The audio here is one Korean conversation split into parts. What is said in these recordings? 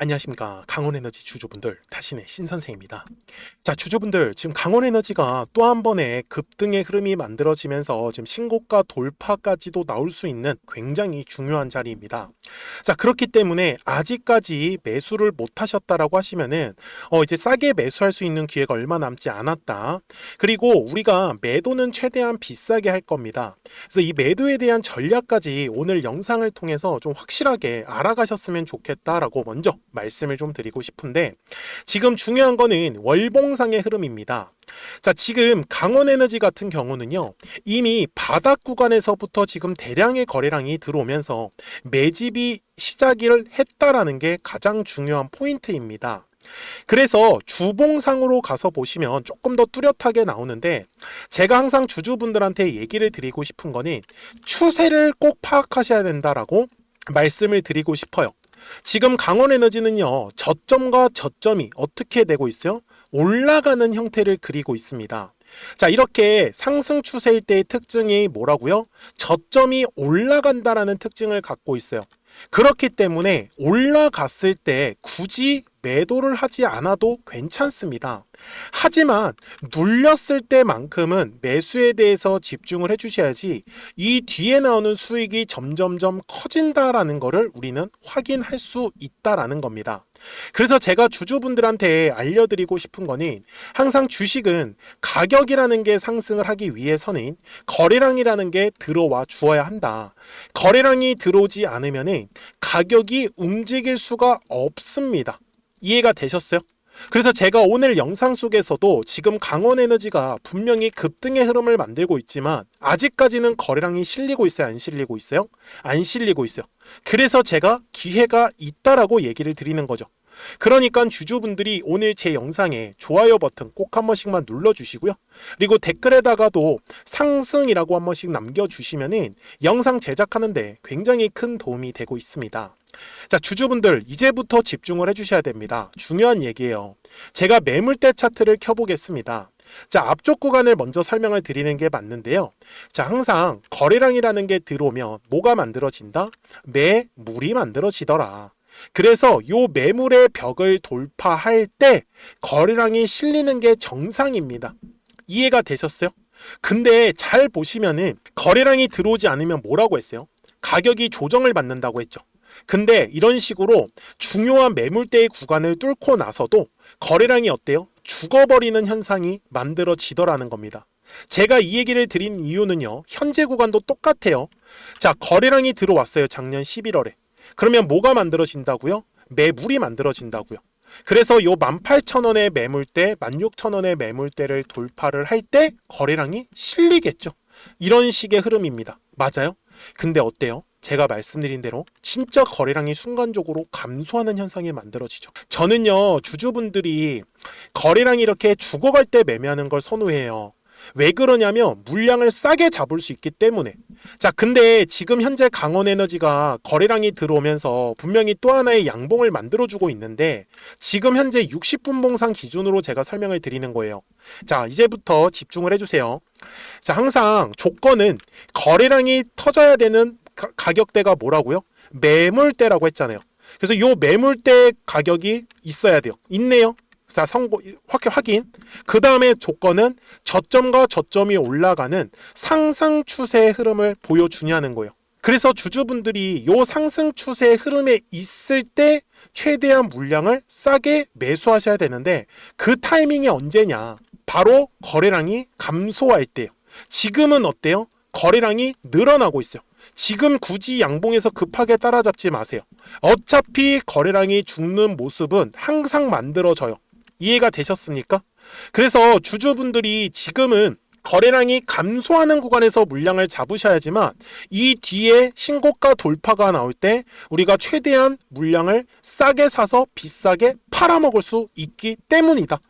안녕하십니까. 강원에너지 주주분들, 다시네 신선생입니다. 자, 주주분들, 지금 강원에너지가 또 한 번의 급등의 흐름이 만들어지면서 지금 신고가 돌파까지도 나올 수 있는 굉장히 중요한 자리입니다. 자, 그렇기 때문에 아직까지 매수를 못 하셨다라고 하시면은 이제 싸게 매수할 수 있는 기회가 얼마 남지 않았다. 그리고 우리가 매도는 최대한 비싸게 할 겁니다. 그래서 이 매도에 대한 전략까지 오늘 영상을 통해서 좀 확실하게 알아가셨으면 좋겠다라고 먼저 말씀을 좀 드리고 싶은데, 지금 중요한 거는 월봉상의 흐름입니다. 자, 지금 강원에너지 같은 경우는요, 이미 바닥 구간에서부터 지금 대량의 거래량이 들어오면서 매집이 시작을 했다라는 게 가장 중요한 포인트입니다. 그래서 주봉상으로 가서 보시면 조금 더 뚜렷하게 나오는데, 제가 항상 주주분들한테 얘기를 드리고 싶은 거는 추세를 꼭 파악하셔야 된다라고 말씀을 드리고 싶어요. 지금 강원에너지는요, 저점과 저점이 어떻게 되고 있어요? 올라가는 형태를 그리고 있습니다. 자, 이렇게 상승 추세일 때의 특징이 뭐라고요? 저점이 올라간다라는 특징을 갖고 있어요. 그렇기 때문에 올라갔을 때 굳이 매도를 하지 않아도 괜찮습니다. 하지만 눌렸을 때만큼은 매수에 대해서 집중을 해주셔야지 이 뒤에 나오는 수익이 점점점 커진다라는 것을 우리는 확인할 수 있다라는 겁니다. 그래서 제가 주주분들한테 알려드리고 싶은 거는, 항상 주식은 가격이라는 게 상승을 하기 위해서는 거래량이라는 게 들어와 주어야 한다. 거래량이 들어오지 않으면 가격이 움직일 수가 없습니다. 이해가 되셨어요? 그래서 제가 오늘 영상 속에서도 지금 강원에너지가 분명히 급등의 흐름을 만들고 있지만 아직까지는 거래량이 실리고 있어요? 안 실리고 있어요? 안 실리고 있어요. 그래서 제가 기회가 있다라고 얘기를 드리는 거죠. 그러니까 주주분들이 오늘 제 영상에 좋아요 버튼 꼭 한 번씩만 눌러주시고요. 그리고 댓글에다가도 상승이라고 한 번씩 남겨주시면은 영상 제작하는데 굉장히 큰 도움이 되고 있습니다. 자, 주주분들 이제부터 집중을 해주셔야 됩니다. 중요한 얘기예요. 제가 매물대 차트를 켜보겠습니다. 자, 앞쪽 구간을 먼저 설명을 드리는 게 맞는데요. 자, 항상 거래량이라는 게 들어오면 뭐가 만들어진다? 매물이 만들어지더라. 그래서 요 매물의 벽을 돌파할 때 거래량이 실리는 게 정상입니다. 이해가 되셨어요? 근데 잘 보시면은 거래량이 들어오지 않으면 뭐라고 했어요? 가격이 조정을 받는다고 했죠. 근데 이런 식으로 중요한 매물대의 구간을 뚫고 나서도 거래량이 어때요? 죽어버리는 현상이 만들어지더라는 겁니다. 제가 이 얘기를 드린 이유는요, 현재 구간도 똑같아요. 자, 거래량이 들어왔어요. 작년 11월에. 그러면 뭐가 만들어진다고요? 매물이 만들어진다고요. 그래서 요 18,000원의 매물대, 16,000원의 매물대를 돌파를 할 때 거래량이 실리겠죠. 이런 식의 흐름입니다. 맞아요? 근데 어때요? 제가 말씀드린 대로 진짜 거래량이 순간적으로 감소하는 현상이 만들어지죠. 저는요, 주주분들이 거래량이 이렇게 죽어갈 때 매매하는 걸 선호해요. 왜 그러냐면 물량을 싸게 잡을 수 있기 때문에. 자, 근데 지금 현재 강원에너지가 거래량이 들어오면서 분명히 또 하나의 양봉을 만들어주고 있는데, 지금 현재 60분 봉상 기준으로 제가 설명을 드리는 거예요. 자, 이제부터 집중을 해주세요. 자, 항상 조건은 거래량이 터져야 되는 가격대가 뭐라고요? 매물대라고 했잖아요. 그래서 이 매물대 가격이 있어야 돼요. 있네요. 자, 확인. 그 다음에 조건은 저점과 저점이 올라가는 상승 추세의 흐름을 보여주냐는 거예요. 그래서 주주분들이 이 상승 추세의 흐름에 있을 때 최대한 물량을 싸게 매수하셔야 되는데, 그 타이밍이 언제냐? 바로 거래량이 감소할 때요. 지금은 어때요? 거래량이 늘어나고 있어요. 지금 굳이 양봉에서 급하게 따라잡지 마세요. 어차피 거래량이 죽는 모습은 항상 만들어져요. 이해가 되셨습니까? 그래서 주주분들이 지금은 거래량이 감소하는 구간에서 물량을 잡으셔야지만 이 뒤에 신고가 돌파가 나올 때 우리가 최대한 물량을 싸게 사서 비싸게 팔아먹을 수 있기 때문이다.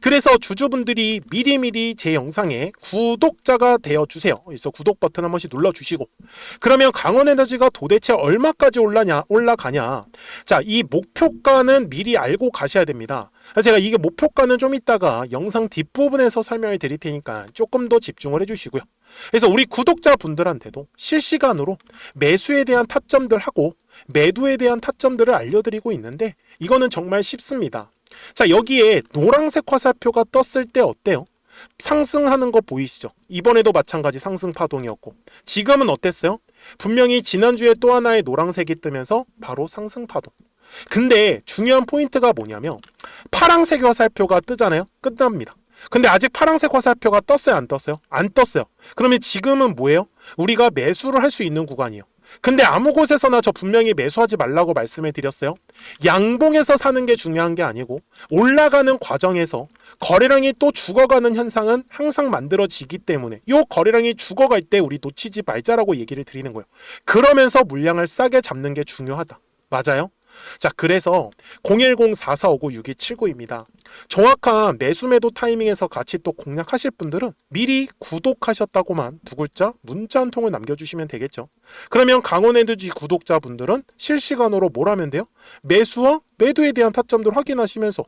그래서 주주분들이 미리미리 제 영상에 구독자가 되어주세요. 그래서 구독 버튼 한 번씩 눌러주시고, 그러면 강원에너지가 도대체 얼마까지 올라가냐. 자, 이 목표가는 미리 알고 가셔야 됩니다. 제가 이게 목표가는 좀 이따가 영상 뒷부분에서 설명을 드릴 테니까 조금 더 집중을 해주시고요. 그래서 우리 구독자분들한테도 실시간으로 매수에 대한 타점들 하고 매도에 대한 타점들을 알려드리고 있는데 이거는 정말 쉽습니다. 자, 여기에 노란색 화살표가 떴을 때 어때요? 상승하는 거 보이시죠? 이번에도 마찬가지 상승 파동이었고 지금은 어땠어요? 분명히 지난주에 또 하나의 노란색이 뜨면서 바로 상승 파동. 근데 중요한 포인트가 뭐냐면 파란색 화살표가 뜨잖아요. 끝납니다. 근데 아직 파란색 화살표가 떴어요? 안 떴어요? 안 떴어요. 그러면 지금은 뭐예요? 우리가 매수를 할 수 있는 구간이에요. 근데 아무 곳에서나 저 분명히 매수하지 말라고 말씀을 드렸어요. 양봉에서 사는 게 중요한 게 아니고 올라가는 과정에서 거래량이 또 죽어가는 현상은 항상 만들어지기 때문에 이 거래량이 죽어갈 때 우리 놓치지 말자라고 얘기를 드리는 거예요. 그러면서 물량을 싸게 잡는 게 중요하다. 맞아요? 자, 그래서 010-4459-6279입니다. 정확한 매수 매도 타이밍에서 같이 또 공략하실 분들은 미리 구독하셨다고만 두 글자 문자 한 통을 남겨주시면 되겠죠. 그러면 강원에너지 구독자분들은 실시간으로 뭘 하면 돼요? 매수와 매도에 대한 타점들 확인하시면서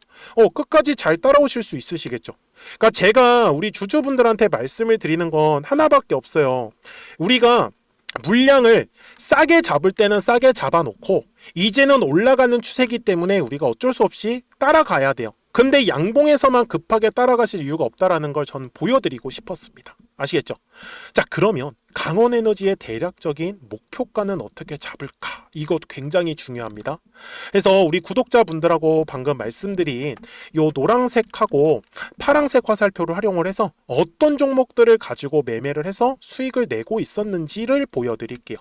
끝까지 잘 따라오실 수 있으시겠죠. 그러니까 제가 우리 주주분들한테 말씀을 드리는 건 하나밖에 없어요. 우리가 물량을 싸게 잡을 때는 싸게 잡아놓고 이제는 올라가는 추세이기 때문에 우리가 어쩔 수 없이 따라가야 돼요. 근데 양봉에서만 급하게 따라가실 이유가 없다라는 걸 저는 보여드리고 싶었습니다. 아시겠죠? 자, 그러면 강원에너지의 대략적인 목표가는 어떻게 잡을까? 이것 굉장히 중요합니다. 그래서 우리 구독자분들하고 방금 말씀드린 요 노란색하고 파란색 화살표를 활용을 해서 어떤 종목들을 가지고 매매를 해서 수익을 내고 있었는지를 보여드릴게요.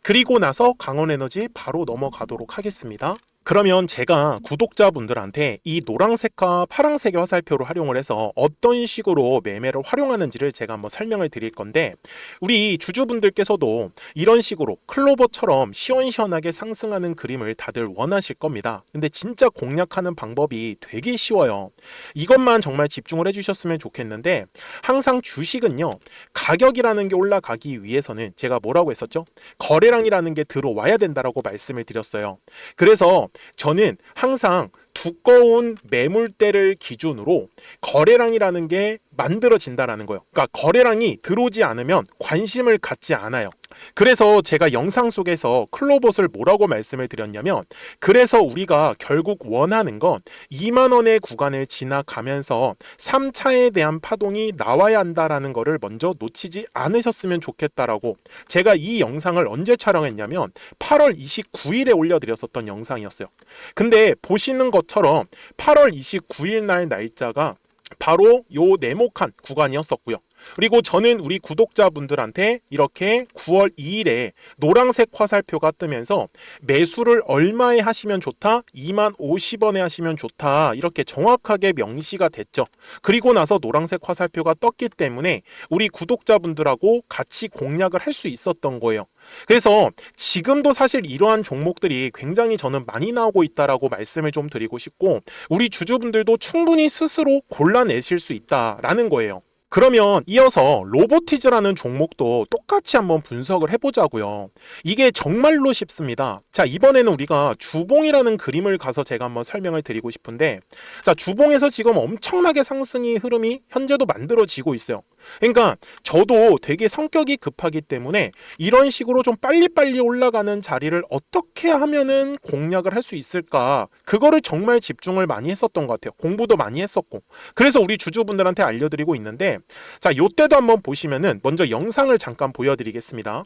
그리고 나서 강원에너지 바로 넘어가도록 하겠습니다. 그러면 제가 구독자분들한테 이 노란색과 파란색의 화살표를 활용을 해서 어떤 식으로 매매를 활용하는지를 제가 한번 설명을 드릴 건데 우리 주주분들께서도 이런 식으로 클로버처럼 시원시원하게 상승하는 그림을 다들 원하실 겁니다. 근데 진짜 공략하는 방법이 되게 쉬워요. 이것만 정말 집중을 해주셨으면 좋겠는데 항상 주식은요, 가격이라는 게 올라가기 위해서는 제가 뭐라고 했었죠? 거래량이라는 게 들어와야 된다라고 말씀을 드렸어요. 그래서 저는 항상 두꺼운 매물대를 기준으로 거래량이라는 게 만들어진다라는 거예요. 그러니까 거래량이 들어오지 않으면 관심을 갖지 않아요. 그래서 제가 영상 속에서 클로봇을 뭐라고 말씀을 드렸냐면 그래서 우리가 결국 원하는 건 2만 원의 구간을 지나가면서 3차에 대한 파동이 나와야 한다라는 거를 먼저 놓치지 않으셨으면 좋겠다라고 제가 이 영상을 언제 촬영했냐면 8월 29일에 올려드렸었던 영상이었어요. 근데 보시는 것처럼 8월 29일 날 날짜가 바로 요 네모칸 구간이었었고요. 그리고 저는 우리 구독자분들한테 이렇게 9월 2일에 노란색 화살표가 뜨면서 매수를 얼마에 하시면 좋다? 2만 50원에 하시면 좋다. 이렇게 정확하게 명시가 됐죠. 그리고 나서 노란색 화살표가 떴기 때문에 우리 구독자분들하고 같이 공략을 할 수 있었던 거예요. 그래서 지금도 사실 이러한 종목들이 굉장히 저는 많이 나오고 있다라고 말씀을 좀 드리고 싶고 우리 주주분들도 충분히 스스로 골라내실 수 있다라는 거예요. 그러면 이어서 로보티즈라는 종목도 똑같이 한번 분석을 해보자고요. 이게 정말로 쉽습니다. 자, 이번에는 우리가 주봉이라는 그림을 가서 제가 한번 설명을 드리고 싶은데 자, 주봉에서 지금 엄청나게 상승이 흐름이 현재도 만들어지고 있어요. 그러니까 저도 되게 성격이 급하기 때문에 이런 식으로 좀 빨리빨리 올라가는 자리를 어떻게 하면은 공략을 할 수 있을까, 그거를 정말 집중을 많이 했었던 것 같아요. 공부도 많이 했었고. 그래서 우리 주주분들한테 알려드리고 있는데 자, 요때도 한번 보시면은 먼저 영상을 잠깐 보여드리겠습니다.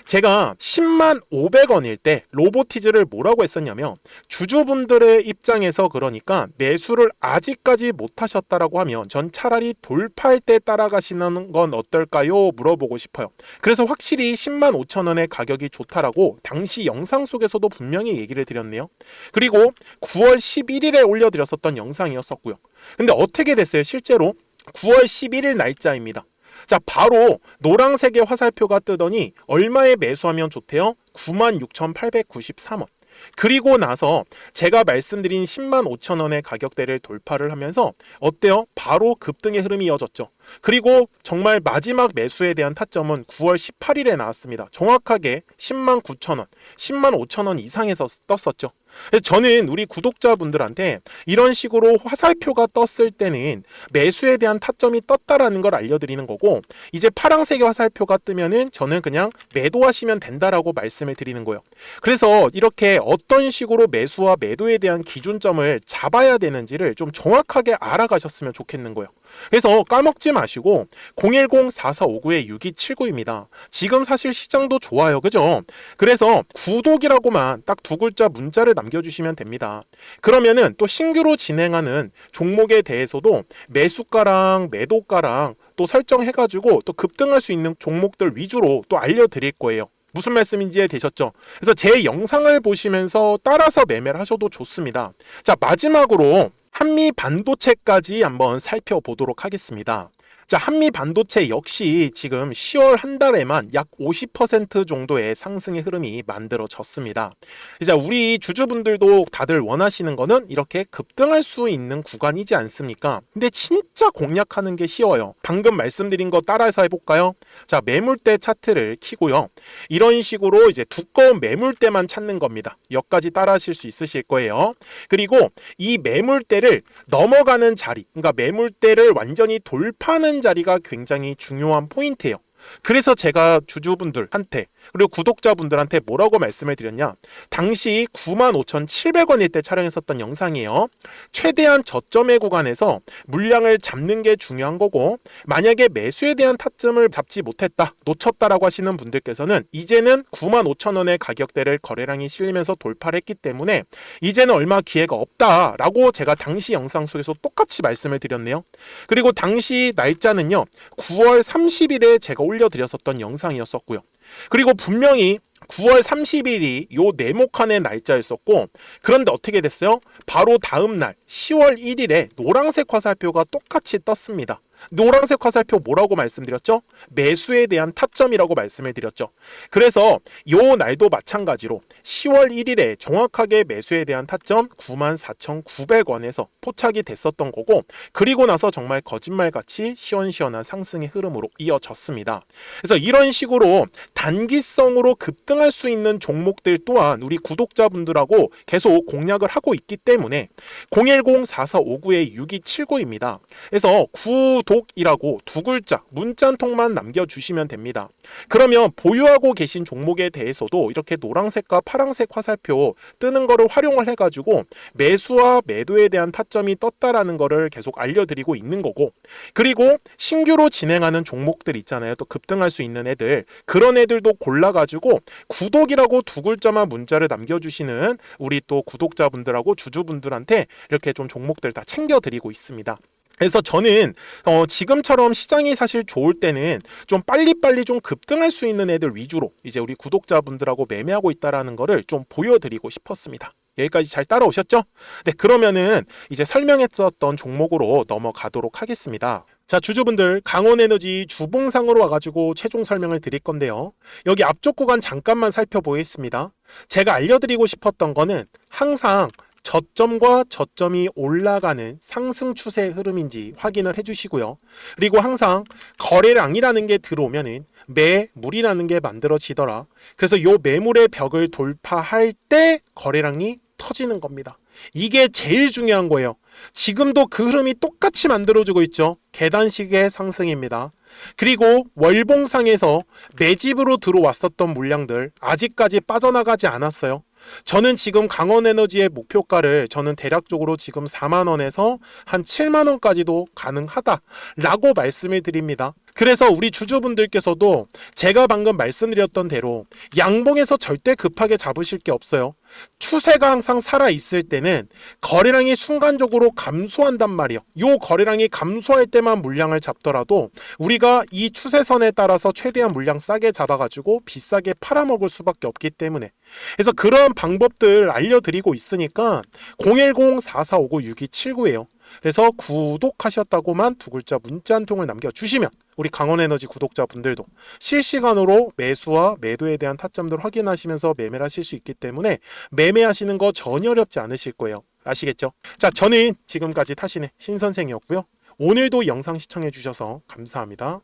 제가 10만 500원일 때 로보티즈를 뭐라고 했었냐면 주주분들의 입장에서 그러니까 매수를 아직까지 못 하셨다라고 하면 전 차라리 돌파할 때 따라가시는 건 어떨까요? 물어보고 싶어요. 그래서 확실히 10만 5천 원의 가격이 좋다라고 당시 영상 속에서도 분명히 얘기를 드렸네요. 그리고 9월 11일에 올려드렸었던 영상이었었고요. 근데 어떻게 됐어요? 실제로 9월 11일 날짜입니다. 자, 바로 노란색의 화살표가 뜨더니 얼마에 매수하면 좋대요? 96,893원. 그리고 나서 제가 말씀드린 10만 5천 원의 가격대를 돌파를 하면서 어때요? 바로 급등의 흐름이 이어졌죠. 그리고 정말 마지막 매수에 대한 타점은 9월 18일에 나왔습니다. 정확하게 10만 9천 원, 10만 5천 원 이상에서 떴었죠. 그래서 저는 우리 구독자분들한테 이런 식으로 화살표가 떴을 때는 매수에 대한 타점이 떴다라는 걸 알려드리는 거고, 이제 파란색의 화살표가 뜨면은 저는 그냥 매도하시면 된다라고 말씀을 드리는 거예요. 그래서 이렇게 어떤 식으로 매수와 매도에 대한 기준점을 잡아야 되는지를 좀 정확하게 알아가셨으면 좋겠는 거예요. 그래서 까먹지 마시고 010-4459-6279입니다. 지금 사실 시장도 좋아요. 그죠? 그래서 구독이라고만 딱 두 글자 문자를 남겨주시면 됩니다. 그러면은 또 신규로 진행하는 종목에 대해서도 매수가랑 매도가랑 또 설정해가지고 또 급등할 수 있는 종목들 위주로 또 알려드릴 거예요. 무슨 말씀인지 이해되셨죠? 그래서 제 영상을 보시면서 따라서 매매를 하셔도 좋습니다. 자, 마지막으로 한미 반도체까지 한번 살펴보도록 하겠습니다. 자, 한미 반도체 역시 지금 10월 한 달에만 약 50% 정도의 상승의 흐름이 만들어졌습니다. 이제 우리 주주분들도 다들 원하시는 거는 이렇게 급등할 수 있는 구간이지 않습니까? 근데 진짜 공략하는 게 쉬워요. 방금 말씀드린 거 따라해서 해볼까요? 자, 매물대 차트를 키고요. 이런 식으로 이제 두꺼운 매물대만 찾는 겁니다. 여기까지 따라하실 수 있으실 거예요. 그리고 이 매물대를 넘어가는 자리, 그러니까 매물대를 완전히 돌파하는 자리가 굉장히 중요한 포인트예요. 그래서 제가 주주분들한테 그리고 구독자분들한테 뭐라고 말씀을 드렸냐, 당시 95,700원일 때 촬영했었던 영상이에요. 최대한 저점의 구간에서 물량을 잡는 게 중요한 거고, 만약에 매수에 대한 타점을 잡지 못했다, 놓쳤다라고 하시는 분들께서는 이제는 95,000원의 가격대를 거래량이 실리면서 돌파를 했기 때문에 이제는 얼마 기회가 없다라고 제가 당시 영상 속에서 똑같이 말씀을 드렸네요. 그리고 당시 날짜는요, 9월 30일에 제가 올려드렸었던 영상이었었고요. 그리고 분명히 9월 30일이 요 네모칸의 날짜였었고, 그런데 어떻게 됐어요? 바로 다음 날 10월 1일에 노란색 화살표가 똑같이 떴습니다. 노란색 화살표 뭐라고 말씀드렸죠? 매수에 대한 타점이라고 말씀을 드렸죠. 그래서 요 날도 마찬가지로 10월 1일에 정확하게 매수에 대한 타점 94,900원에서 포착이 됐었던 거고, 그리고 나서 정말 거짓말같이 시원시원한 상승의 흐름으로 이어졌습니다. 그래서 이런 식으로 단기성으로 급등할 수 있는 종목들 또한 우리 구독자분들하고 계속 공략을 하고 있기 때문에 010-4459-6279입니다. 그래서 구독이라고 두 글자 문자 한 통만 남겨주시면 됩니다. 그러면 보유하고 계신 종목에 대해서도 이렇게 노란색과 파란색 화살표 뜨는 거를 활용을 해가지고 매수와 매도에 대한 타점이 떴다라는 거를 계속 알려드리고 있는 거고, 그리고 신규로 진행하는 종목들 있잖아요. 또 급등할 수 있는 애들, 그런 애들도 골라가지고 구독이라고 두 글자만 문자를 남겨주시는 우리 또 구독자분들하고 주주분들한테 이렇게 좀 종목들 다 챙겨드리고 있습니다. 그래서 저는 지금처럼 시장이 사실 좋을 때는 좀 빨리빨리 좀 급등할 수 있는 애들 위주로 이제 우리 구독자분들하고 매매하고 있다라는 거를 좀 보여드리고 싶었습니다. 여기까지 잘 따라오셨죠? 네, 그러면은 이제 설명했었던 종목으로 넘어가도록 하겠습니다. 자, 주주분들, 강원에너지 주봉상으로 와가지고 최종 설명을 드릴 건데요. 여기 앞쪽 구간 잠깐만 살펴보겠습니다. 제가 알려드리고 싶었던 거는 항상 저점과 저점이 올라가는 상승 추세 흐름인지 확인을 해주시고요. 그리고 항상 거래량이라는 게 들어오면은 매물이라는 게 만들어지더라. 그래서 요 매물의 벽을 돌파할 때 거래량이 터지는 겁니다. 이게 제일 중요한 거예요. 지금도 그 흐름이 똑같이 만들어지고 있죠. 계단식의 상승입니다. 그리고 월봉상에서 매집으로 들어왔었던 물량들 아직까지 빠져나가지 않았어요. 저는 지금 강원에너지의 목표가를 저는 대략적으로 지금 4만원에서 한 7만원까지도 가능하다라고 말씀을 드립니다. 그래서 우리 주주분들께서도 제가 방금 말씀드렸던 대로 양봉에서 절대 급하게 잡으실 게 없어요. 추세가 항상 살아있을 때는 거래량이 순간적으로 감소한단 말이에요. 요 거래량이 감소할 때만 물량을 잡더라도 우리가 이 추세선에 따라서 최대한 물량 싸게 잡아가지고 비싸게 팔아먹을 수밖에 없기 때문에, 그래서 그런 방법들 알려드리고 있으니까 010-4459-6279예요. 그래서 구독하셨다고만 두 글자 문자 한 통을 남겨주시면 우리 강원에너지 구독자분들도 실시간으로 매수와 매도에 대한 타점들 확인하시면서 매매를 하실 수 있기 때문에 매매하시는 거 전혀 어렵지 않으실 거예요. 아시겠죠? 자, 저는 지금까지 타신의 신선생이었고요. 오늘도 영상 시청해 주셔서 감사합니다.